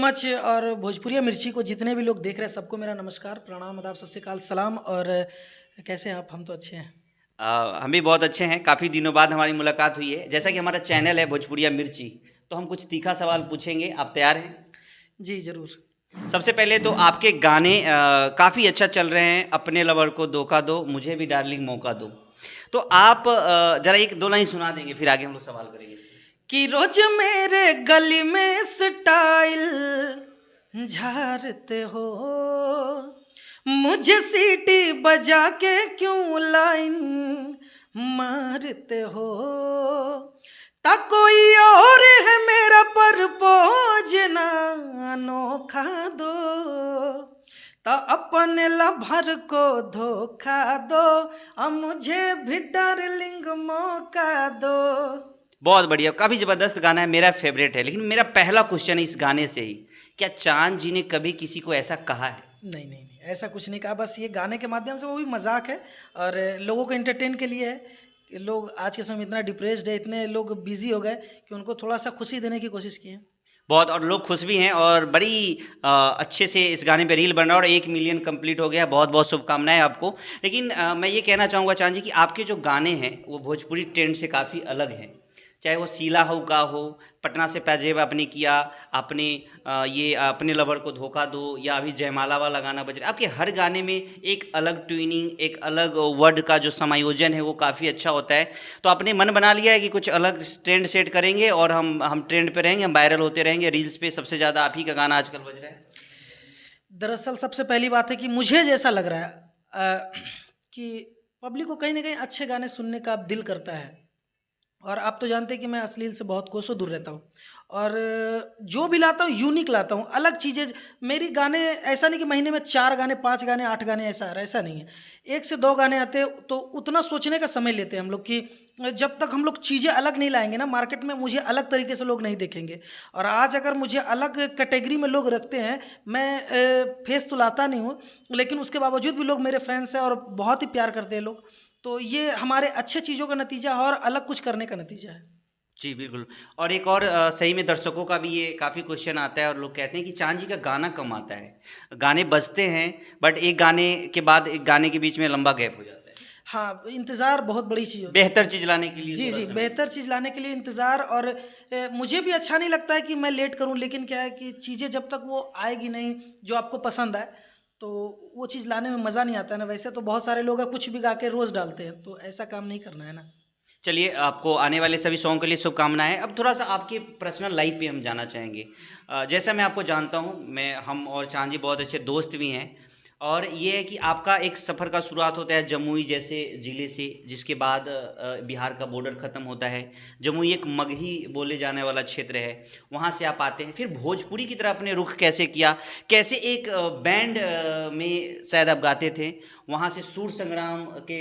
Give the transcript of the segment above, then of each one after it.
Much. और भोजपुरिया मिर्ची को जितने भी लोग देख रहे हैं सबको मेरा नमस्कार, प्रणाम, आदाब, सत श्री अकाल, सलाम। और कैसे हैं आप? हम तो अच्छे हैं। हम भी बहुत अच्छे हैं। काफ़ी दिनों बाद हमारी मुलाकात हुई है। जैसा कि हमारा चैनल है भोजपुरिया मिर्ची, तो हम कुछ तीखा सवाल पूछेंगे। आप तैयार हैं? जी ज़रूर। सबसे पहले तो आपके गाने काफ़ी अच्छा चल रहे हैं। अपने लवर को धोखा दो, मुझे भी डार्लिंग मौका दो। तो आप जरा एक दो लाइन सुना देंगे, फिर आगे हम लोग सवाल करेंगे। कि रोज मेरे गली में स्टाइल झाड़ते हो, मुझे सीटी बजा के क्यों लाइन मारते हो। ता कोई और है मेरा परपोज ना अनोखा दो, ता अपने लभर को धोखा दो, अब मुझे भी डार्लिंग मौका दो। बहुत बढ़िया, काफ़ी ज़बरदस्त गाना है, मेरा फेवरेट है। लेकिन मेरा पहला क्वेश्चन है इस गाने से ही, क्या चांद जी ने कभी किसी को ऐसा कहा है? नहीं नहीं नहीं, ऐसा कुछ नहीं कहा। बस ये गाने के माध्यम से वो भी मजाक है और लोगों को एंटरटेन के लिए है कि लोग आज के समय में इतना डिप्रेस्ड है, इतने लोग बिजी हो गए कि उनको थोड़ा सा खुशी देने की कोशिश की है। बहुत, और लोग खुश भी हैं और बड़ी अच्छे से इस गाने पे रील बन रहा है और 1 मिलियन कंप्लीट हो गया। बहुत बहुत शुभकामनाएं आपको। लेकिन मैं ये कहना चाहूँगा चांद जी कि आपके जो गाने हैं वो भोजपुरी ट्रेंड से काफ़ी अलग हैं। चाहे वो सीला हो का हो, पटना से पैजेब आपने किया, आपने ये अपने लवर को धोखा दो, या अभी जयमाला वाला गाना बज रहा है। आपके हर गाने में एक अलग ट्यूनिंग, एक अलग वर्ड का जो समायोजन है वो काफ़ी अच्छा होता है। तो आपने मन बना लिया है कि कुछ अलग ट्रेंड सेट करेंगे और हम ट्रेंड पे रहेंगे, हम वायरल होते रहेंगे। रील्स पे सबसे ज़्यादा आप ही का गाना आजकल बज रहा है। दरअसल सबसे पहली बात है कि मुझे जैसा लग रहा है कि पब्लिक को कहीं ना कहीं अच्छे गाने सुनने का अब दिल करता है। और आप तो जानते हैं कि मैं अश्लील से बहुत कोसों दूर रहता हूँ और जो भी लाता हूँ यूनिक लाता हूँ, अलग चीज़ें। मेरी गाने ऐसा नहीं कि महीने में 4 गाने, 5 गाने, 8 गाने ऐसा आ रहा है, ऐसा नहीं है। 1 से 2 गाने आते हैं तो उतना सोचने का समय लेते हैं हम लोग कि जब तक हम लोग चीज़ें अलग नहीं लाएंगे ना मार्केट में, मुझे अलग तरीके से लोग नहीं देखेंगे। और आज अगर मुझे अलग कैटेगरी में लोग रखते हैं, मैं फेस तो लाता नहीं हूँ लेकिन उसके बावजूद भी लोग मेरे फैंस हैं और बहुत ही प्यार करते हैं लोग। तो ये हमारे अच्छे चीज़ों का नतीजा है और अलग कुछ करने का नतीजा है। जी, बिल्कुल। और एक और सही में दर्शकों का भी ये काफ़ी क्वेश्चन आता है और लोग कहते हैं कि चांद जी का गाना कम आता है। गाने बजते हैं, बट एक गाने के बाद एक गाने के बीच में लंबा गैप हो जाता है। हाँ, इंतज़ार बहुत बड़ी चीज़ होती है। बेहतर चीज़ लाने के लिए जी, थोड़ा जी, समय बेहतर लगता है। चीज़ लाने के लिए इंतज़ार। और मुझे भी अच्छा नहीं लगता है कि मैं लेट करूँ, लेकिन क्या है कि चीज़ें जब तक वो आएगी नहीं जो आपको पसंद आए, तो वो चीज़ लाने में मज़ा नहीं आता है ना। वैसे तो बहुत सारे लोग हैं कुछ भी गा के रोज़ डालते हैं, तो ऐसा काम नहीं करना है ना। चलिए, आपको आने वाले सभी सॉन्ग के लिए शुभकामनाएँ। अब थोड़ा-सा आपके पर्सनल लाइफ़ पे हम जानना चाहेंगे। जैसा मैं आपको जानता हूँ, हम और चांद जी बहुत अच्छे दोस्त भी हैं, और ये है कि आपका एक सफ़र का शुरुआत होता है जमुई जैसे ज़िले से, जिसके बाद बिहार का बॉर्डर ख़त्म होता है। जमुई एक मगही बोले जाने वाला क्षेत्र है, वहाँ से आप आते हैं। फिर भोजपुरी की तरफ आपने रुख कैसे किया? कैसे एक बैंड में शायद आप गाते थे, वहाँ से सूर संग्राम के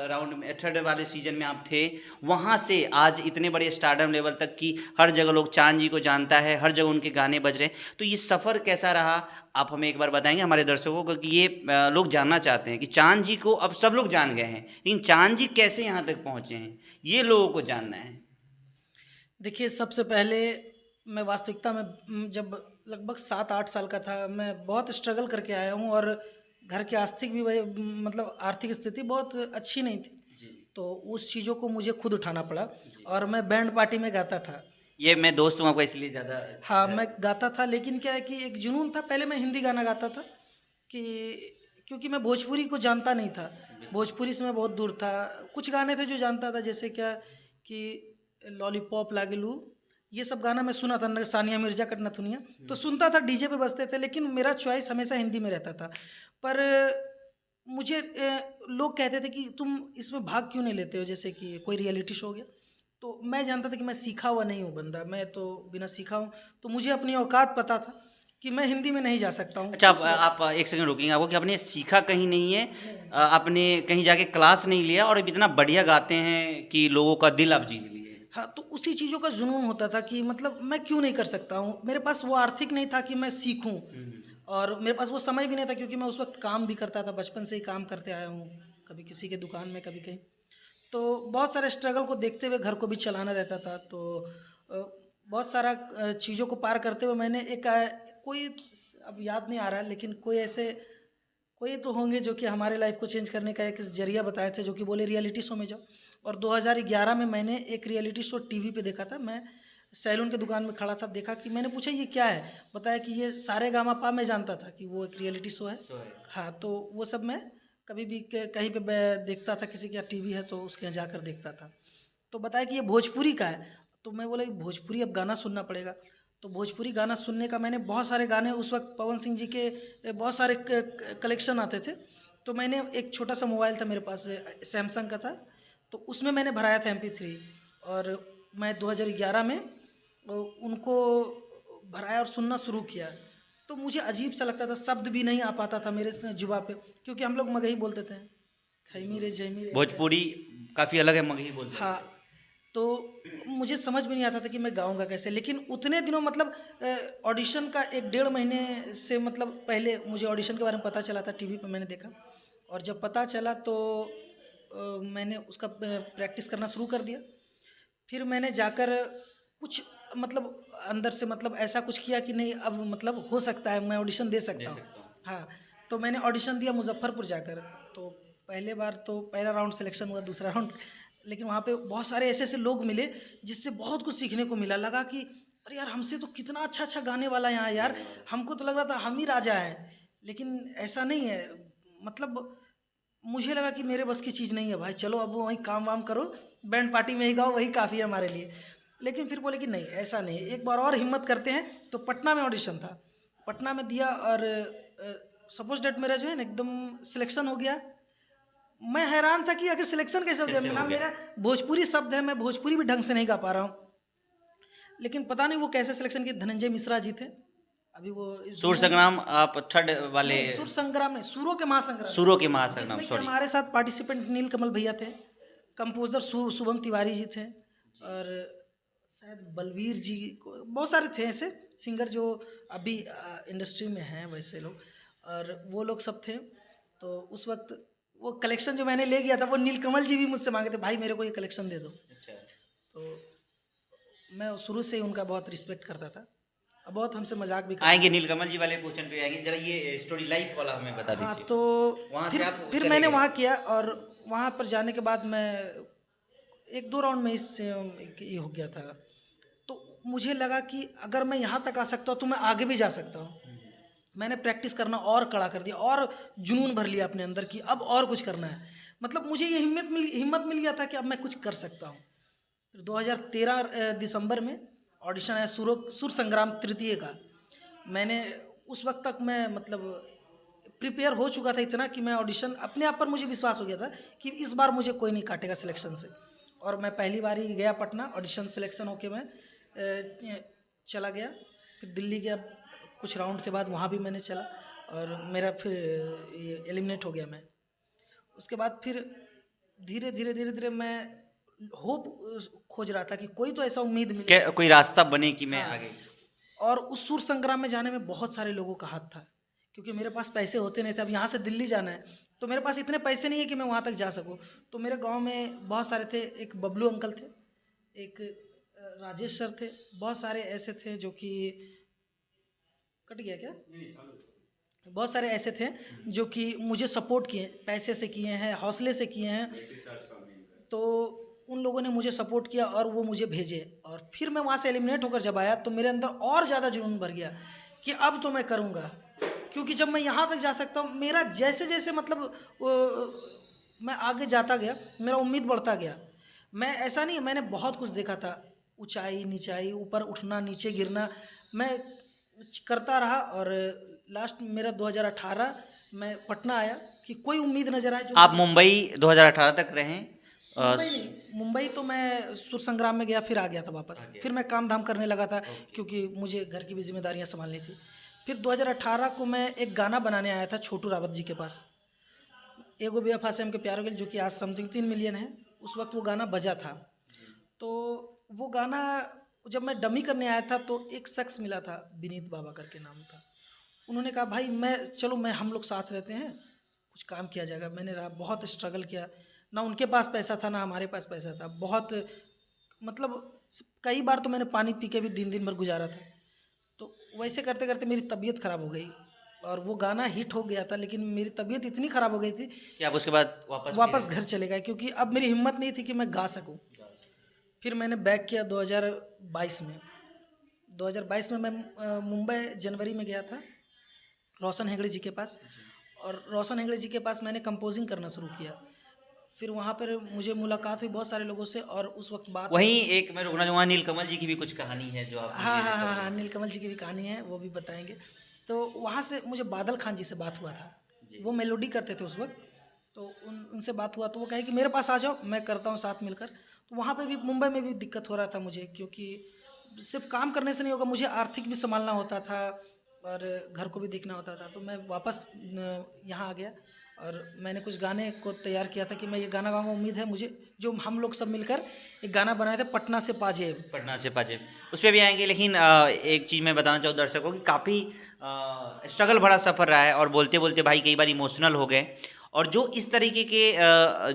राउंड में, थर्ड वाले सीजन में आप थे, वहाँ से आज इतने बड़े स्टारडम लेवल तक की हर जगह लोग चांद जी को जानता है, हर जगह उनके गाने बज रहे हैं। तो ये सफ़र कैसा रहा? आप हमें एक बार बताएंगे हमारे दर्शकों को, कि ये लोग जानना चाहते हैं कि चांद जी को अब सब लोग जान गए हैं, लेकिन चांद जी कैसे यहाँ तक पहुँचे हैं, ये लोगों को जानना है। देखिए, सबसे पहले मैं वास्तविकता में जब लगभग 7-8 साल का था, मैं बहुत स्ट्रगल करके आया हूँ और घर की आर्थिक भी वही मतलब आर्थिक स्थिति बहुत अच्छी नहीं थी। जी। तो उस चीज़ों को मुझे खुद उठाना पड़ा जी। और मैं बैंड पार्टी में गाता था। ये मैं दोस्त हूँ आपका, इसलिए ज़्यादा हाँ, मैं गाता था, लेकिन क्या है कि एक जुनून था। पहले मैं हिंदी गाना गाता था कि क्योंकि मैं भोजपुरी को जानता नहीं था, भोजपुरी से मैं बहुत दूर था। कुछ गाने थे जो जानता था, जैसे क्या कि लॉलीपॉप लागेलू, ये सब गाना मैं सुना था, सानिया मिर्जा का नथुनिया, तो सुनता था, डीजे पे बजते थे, लेकिन मेरा चॉइस हमेशा हिंदी में रहता था। पर मुझे लोग कहते थे कि तुम इसमें भाग क्यों नहीं लेते हो, जैसे कि कोई रियलिटी शो हो गया। तो मैं जानता था कि मैं सीखा हुआ नहीं हूँ बंदा, मैं तो बिना सीखा हूँ। तो मुझे अपनी औकात पता था कि मैं हिंदी में नहीं जा सकता हूँ अच्छा, उस वक्त। आप एक सेकंड रुकिएगा, आपको कि आपने सीखा कहीं नहीं है, नहीं, नहीं। आपने कहीं जाके क्लास नहीं लिया और अब इतना बढ़िया गाते हैं कि लोगों का दिल आप जीत लिए। हाँ, तो उसी चीज़ों का जुनून होता था कि मतलब मैं क्यों नहीं कर सकता हूँ। मेरे पास वो आर्थिक नहीं था कि मैं सीखूँ, और मेरे पास वो समय भी नहीं था क्योंकि मैं उस वक्त काम भी करता था, बचपन से ही काम करते आया हूँ, कभी किसी के दुकान में, कभी कहीं। तो बहुत सारे स्ट्रगल को देखते हुए घर को भी चलाना रहता था। तो बहुत सारा चीज़ों को पार करते हुए मैंने एक कोई अब याद नहीं आ रहा है, लेकिन कोई तो होंगे जो कि हमारे लाइफ को चेंज करने का एक जरिया बताए थे, जो कि बोले रियलिटी शो में जाओ। और 2011 में मैंने एक रियलिटी शो टीवी पे देखा था। मैं सैलून की दुकान में खड़ा था, देखा कि मैंने पूछा ये क्या है, बताया कि ये सारेगामापा। मैं जानता था कि वो एक रियलिटी शो है। हाँ, तो वो सब मैं कभी भी कहीं पे मैं देखता था, किसी के यहाँ टीवी है तो उसके यहाँ जाकर देखता था। तो बताया कि ये भोजपुरी का है। तो मैं बोला भोजपुरी, अब गाना सुनना पड़ेगा। तो भोजपुरी गाना सुनने का मैंने बहुत सारे गाने, उस वक्त पवन सिंह जी के बहुत सारे कलेक्शन आते थे। तो मैंने एक छोटा सा मोबाइल था मेरे पास, सैमसंग का था, तो उसमें मैंने भराया था MP3। और मैं 2011 में उनको भराया और सुनना शुरू किया। तो मुझे अजीब सा लगता था, शब्द भी नहीं आ पाता था मेरे जुबा पे, क्योंकि हम लोग मगही बोलते थे, खैमी रे जैमी रे। भोजपुरी काफ़ी अलग है, मगही बोलते हैं। हाँ, तो मुझे समझ में नहीं आता था कि मैं गाऊंगा कैसे। लेकिन उतने दिनों मतलब ऑडिशन का 1 डेढ़ महीने से मतलब पहले मुझे ऑडिशन के बारे में पता चला था, टीवी पे मैंने देखा। और जब पता चला तो मैंने उसका प्रैक्टिस करना शुरू कर दिया। फिर मैंने जाकर कुछ मतलब अंदर से मतलब ऐसा कुछ किया कि नहीं, अब मतलब हो सकता है मैं ऑडिशन दे सकता हूँ। हाँ, तो मैंने ऑडिशन दिया मुजफ्फरपुर जाकर। तो पहले बार तो पहला राउंड सिलेक्शन हुआ, दूसरा राउंड, लेकिन वहाँ पे बहुत सारे ऐसे ऐसे लोग मिले जिससे बहुत कुछ सीखने को मिला। लगा कि अरे यार, हमसे तो कितना अच्छा अच्छा गाने वाला यहाँ है यार। हमको तो लग रहा था हम ही राजा हैं, लेकिन ऐसा नहीं है। मतलब मुझे लगा कि मेरे बस की चीज़ नहीं है भाई, चलो अब वहीं काम वाम करो, बैंड पार्टी में ही गाओ, वही काफ़ी है हमारे लिए। लेकिन फिर बोले कि नहीं, ऐसा नहीं, एक बार और हिम्मत करते हैं। तो पटना में ऑडिशन था, पटना में दिया। और सपोज डेट मेरा जो है ना एकदम सिलेक्शन हो गया। मैं हैरान था कि आखिर सिलेक्शन कैसे हो गया। कैसे हो ना गया? मेरा भोजपुरी शब्द है, मैं भोजपुरी भी ढंग से नहीं गा पा रहा हूँ। लेकिन पता नहीं वो कैसे सिलेक्शन किए। धनंजय मिश्रा जी थे, अभी वो इस सूर दुनिया में संग्राम आप थर्ड वाले? नहीं, सुर संग्राम में, सुरों के महासंग्राम, सूरों के महासंग्राम, जिसमें कि सॉरी। हमारे साथ पार्टिसिपेंट नील कमल भैया थे, कंपोजर शुभम तिवारी जी थे, और शायद बलवीर जी बहुत सारे थे ऐसे सिंगर जो अभी इंडस्ट्री में हैं वैसे लोग, और वो लोग सब थे। तो उस वक्त वो कलेक्शन जो मैंने ले गया था, वो नीलकमल जी भी मुझसे मांगे थे, भाई मेरे को ये कलेक्शन दे दो। तो मैं शुरू से ही उनका बहुत रिस्पेक्ट करता था, और बहुत हमसे मजाक भी करते आएंगे थे। नीलकमल जी वाले क्वेश्चन पे आएंगे, जरा ये स्टोरी लाइफ वाला हमें बता हाँ, दीजिए। तो वहाँ से आप फिर चले मैंने गए? वहाँ किया, और वहाँ पर जाने के बाद मैं 1-2 राउंड में इससे ये हो गया था। तो मुझे लगा कि अगर मैं यहाँ तक आ सकता हूँ तो मैं आगे भी जा सकता हूँ। मैंने प्रैक्टिस करना और कड़ा कर दिया, और जुनून भर लिया अपने अंदर कि अब और कुछ करना है। मतलब मुझे ये हिम्मत मिल गया था कि अब मैं कुछ कर सकता हूँ। फिर 2013 दिसंबर में ऑडिशन आया सुर संग्राम तृतीय का। मैंने उस वक्त तक मैं मतलब प्रिपेयर हो चुका था इतना कि मैं ऑडिशन, अपने आप पर मुझे विश्वास हो गया था कि इस बार मुझे कोई नहीं काटेगा सिलेक्शन से। और मैं पहली बार ही गया पटना, ऑडिशन सिलेक्शन होके मैं चला गया। फिर दिल्ली गया, कुछ राउंड के बाद वहाँ भी मैंने चला, और मेरा फिर ये एलिमिनेट हो गया मैं। उसके बाद फिर धीरे धीरे धीरे धीरे मैं होप खोज रहा था कि कोई तो ऐसा उम्मीद मिले। क्या कोई रास्ता बने कि मैं हाँ, आगे? और उस सुर संग्राम में जाने में बहुत सारे लोगों का हाथ था, क्योंकि मेरे पास पैसे होते नहीं थे। अब यहाँ से दिल्ली जाना है तो मेरे पास इतने पैसे नहीं है कि मैं वहाँ तक जा सकूँ। तो मेरे गांव में बहुत सारे थे, एक बबलू अंकल थे, एक राजेश सर थे, बहुत सारे ऐसे थे जो कि कट गया क्या, बहुत सारे ऐसे थे जो कि मुझे सपोर्ट किए, पैसे से किए हैं, हौसले से किए हैं। तो उन लोगों ने मुझे सपोर्ट किया और वो मुझे भेजे। और फिर मैं वहाँ से एलिमिनेट होकर जब आया तो मेरे अंदर और ज़्यादा जुनून भर गया कि अब तो मैं करूँगा, क्योंकि जब मैं यहाँ तक जा सकता हूँ, मेरा जैसे जैसे मतलब मैं आगे जाता गया, मेरा उम्मीद बढ़ता गया। मैं ऐसा नहीं, मैंने बहुत कुछ देखा था, ऊंचाई नीचाई, ऊपर उठना नीचे गिरना, मैं करता रहा। और लास्ट मेरा 2018 मैं पटना आया कि कोई उम्मीद नजर आए जो आप मुंबई 2018 तक रहे? मुंबई नहीं, मुंबई तो मैं सुर संग्राम में गया, फिर आ गया था वापस। फिर मैं काम धाम करने लगा था क्योंकि मुझे घर की भी जिम्मेदारियां संभालनी थी। फिर 2018 को मैं एक गाना बनाने आया था छोटू रावत जी के पास, एगो बेवफा से हमके प्यार हो गया, जो कि आज समथिंग 3 मिलियन है। उस वक्त वो गाना बजा था। तो वो गाना जब मैं डमी करने आया था तो एक शख्स मिला था, विनीत बाबा करके नाम था। उन्होंने कहा भाई मैं, चलो मैं, हम लोग साथ रहते हैं, कुछ काम किया जाएगा। मैंने बहुत स्ट्रगल किया, ना उनके पास पैसा था ना हमारे पास पैसा था, बहुत मतलब कई बार तो मैंने पानी पी के भी दिन दिन भर गुजारा था। तो वैसे करते करते मेरी तबीयत ख़राब हो गई और वो गाना हिट हो गया था, लेकिन मेरी तबीयत इतनी ख़राब हो गई थी, कि आप उसके बाद वापस वापस घर चले गए क्योंकि अब मेरी हिम्मत नहीं थी कि मैं गा सकूं। फिर मैंने बैक किया 2022 में। 2022 में मैं मुंबई जनवरी में गया था रोशन हेगड़े जी के पास, और रोशन हेगड़े जी के पास मैंने कंपोजिंग करना शुरू किया। फिर वहाँ पर मुझे मुलाकात हुई बहुत सारे लोगों से, और उस वक्त बात वहीं एक मैं रुकना चाहूँगा, नीलकमल जी की भी कुछ कहानी है जो आप हाँ मुझे हाँ हाँ बताइए। हाँ, नीलकमल जी की भी कहानी है, वो भी बताएंगे। तो वहाँ से मुझे बादल खान जी से बात हुआ था, जी। वो मेलोडी करते थे उस वक्त। तो उनसे बात हुआ तो वो कहे कि मेरे पास आ जाओ, मैं करता हूँ साथ मिलकर। तो वहाँ पे भी मुंबई में भी दिक्कत हो रहा था मुझे, क्योंकि सिर्फ काम करने से नहीं होगा, मुझे आर्थिक भी संभालना होता था और घर को भी देखना होता था। तो मैं वापस यहाँ आ गया और मैंने कुछ गाने को तैयार किया था कि मैं ये गाना गाऊंगा। उम्मीद है मुझे, जो हम लोग सब मिलकर एक गाना बनाए थे, पटना से पाजेब। पटना से पाजेब, उस पे भी आएंगे, लेकिन एक चीज़ मैं बताना चाहूँ दर्शकों की, काफ़ी स्ट्रगल भरा सफ़र रहा है और बोलते बोलते भाई कई बार इमोशनल हो गए। और जो इस तरीके के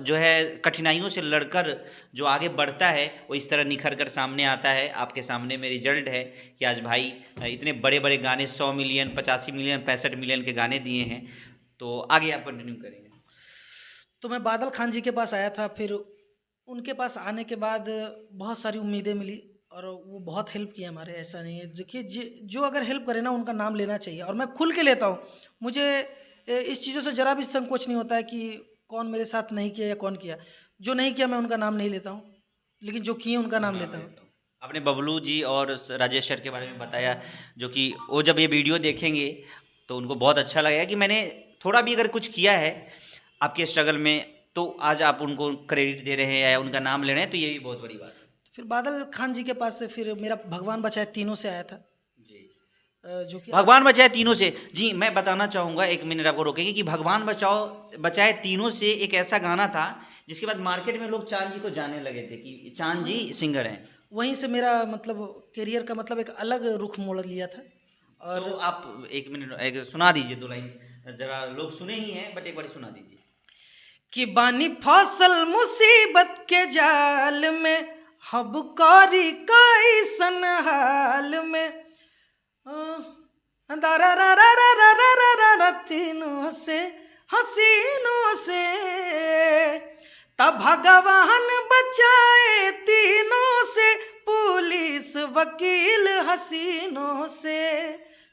जो है कठिनाइयों से लड़कर जो आगे बढ़ता है, वो इस तरह निखर कर सामने आता है। आपके सामने में रिजल्ट है कि आज भाई इतने बड़े बड़े गाने 100 मिलियन, 85 मिलियन, 65 मिलियन के गाने दिए हैं। तो आगे आप कंटिन्यू करेंगे। तो मैं बादल खान जी के पास आया था। फिर उनके पास आने के बाद बहुत सारी उम्मीदें मिली और वो बहुत हेल्प किया हमारे। ऐसा नहीं है, देखिए जो अगर हेल्प करे ना, उनका नाम लेना चाहिए, और मैं खुल के लेता हूँ। मुझे इस चीज़ों से ज़रा भी संकोच नहीं होता है कि कौन मेरे साथ नहीं किया या कौन किया। जो नहीं किया मैं उनका नाम नहीं लेता हूँ, लेकिन जो किए उनका नाम लेता हूँ। आपने बबलू जी और राजेश सर के बारे में बताया, जो कि वो जब ये वीडियो देखेंगे तो उनको बहुत अच्छा लगेगा कि मैंने थोड़ा भी अगर कुछ किया है आपके स्ट्रगल में, तो आज आप उनको क्रेडिट दे रहे हैं या उनका नाम ले रहे हैं, तो ये भी बहुत बड़ी बात है। फिर बादल खान जी के पास से फिर मेरा भगवान बचाए तीनों से आया था, जी, जो कि भगवान बचाए तीनों से। जी, मैं बताना चाहूँगा, एक मिनट आपको रोकेंगे, कि भगवान बचाए तीनों से एक ऐसा गाना था जिसके बाद मार्केट में लोग चांद जी को जानने लगे थे कि चांद जी सिंगर हैं। वहीं से मेरा मतलब करियर का मतलब एक अलग रुख मोड़ लिया था। और तो आप एक मिनट एक सुना दीजिए, 2 लाइन, जरा लोग सुने ही हैं बट एक बार सुना दीजिए। कि बानी फसल मुसीबत के जाल में, हब कौरी कैसन हाल में, दारा रा रा रा रा रा रा रा रा तीनों से हसीनों से, तब भगवान बचाए तीनों से, पुलिस वकील हसीनों से।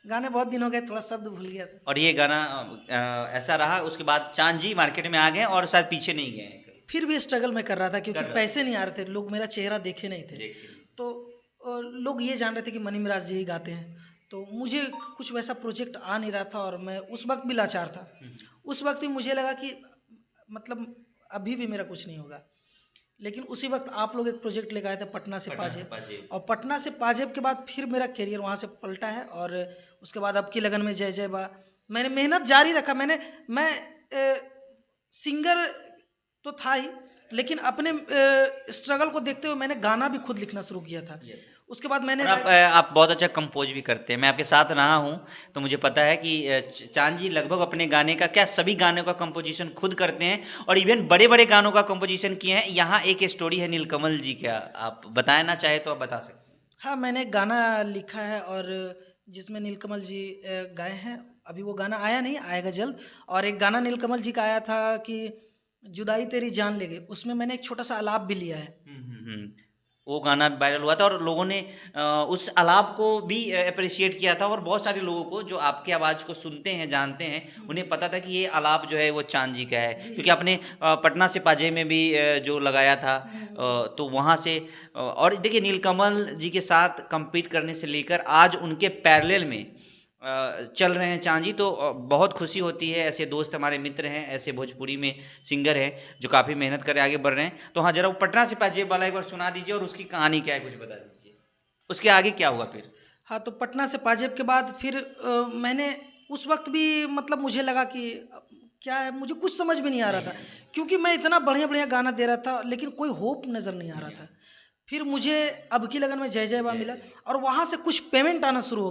गाने बहुत दिन हो गए, थोड़ा शब्द भूल गया था। और ये गाना ऐसा रहा, उसके बाद चांद जी मार्केट में आ गए और शायद पीछे नहीं गए हैं। फिर भी स्ट्रगल में कर रहा था क्योंकि कर रहा पैसे नहीं आ रहे थे, लोग मेरा चेहरा देखे नहीं थे। देखिए, तो लोग ये जान रहे थे कि मनी मिराज जी ही गाते हैं, तो मुझे कुछ वैसा प्रोजेक्ट आ नहीं रहा था और मैं उस वक्त भी लाचार था। उस वक्त भी मुझे लगा कि मतलब अभी भी मेरा कुछ नहीं होगा, लेकिन उसी वक्त आप लोग एक प्रोजेक्ट लेकर आए थे, पटना से पाजेब। और पटना से पाजेब के बाद फिर मेरा करियर वहाँ से पलटा है, और उसके बाद अब की लगन में जय जय बा मैंने मेहनत जारी रखा। मैं सिंगर तो था ही, लेकिन अपने स्ट्रगल को देखते हुए मैंने गाना भी खुद लिखना शुरू किया था। उसके बाद मैंने आप बहुत अच्छा कंपोज भी करते हैं। मैं आपके साथ रहा हूँ तो मुझे पता है कि चांद जी लगभग अपने गाने का, क्या सभी गानों का कंपोजिशन खुद करते हैं, और इवन बड़े बड़े गानों का कंपोजिशन किए हैं। यहाँ एक स्टोरी है नीलकमल जी, क्या आप बताना चाहे तो आप बता सकते हैं। हाँ, मैंने गाना लिखा है और जिसमें नीलकमल जी गाए हैं। अभी वो गाना आया नहीं, आएगा जल्द। और एक गाना नीलकमल जी का आया था कि जुदाई तेरी जान ले गई, उसमें मैंने एक छोटा सा आलाप भी लिया है। वो गाना वायरल हुआ था और लोगों ने उस आलाप को भी अप्रिशिएट किया था, और बहुत सारे लोगों को जो आपकी आवाज़ को सुनते हैं, जानते हैं, उन्हें पता था कि ये आलाप जो है वो चांद जी का है, क्योंकि आपने पटना से पाजेब में भी जो लगाया था, तो वहाँ से और देखिए नीलकमल जी के साथ compete करने से लेकर आज उनके पैरेलल में चल रहे हैं चांद जी, तो बहुत खुशी होती है। ऐसे दोस्त हमारे मित्र हैं, ऐसे भोजपुरी में सिंगर हैं जो काफ़ी मेहनत कर आगे बढ़ रहे हैं। तो हाँ, जरा वो पटना से पाजेब वाला एक बार सुना दीजिए और उसकी कहानी क्या है कुछ बता दीजिए, उसके आगे क्या हुआ फिर। हाँ, तो पटना से पाजेब के बाद फिर मैंने उस वक्त भी मतलब मुझे लगा कि क्या है, मुझे कुछ समझ में नहीं आ रहा था, क्योंकि मैं इतना बढ़िया बढ़िया गाना दे रहा था लेकिन कोई होप नज़र नहीं आ रहा था। फिर मुझे अब की लगन में जय जय बा मिला और वहाँ से कुछ पेमेंट आना शुरू हो गया।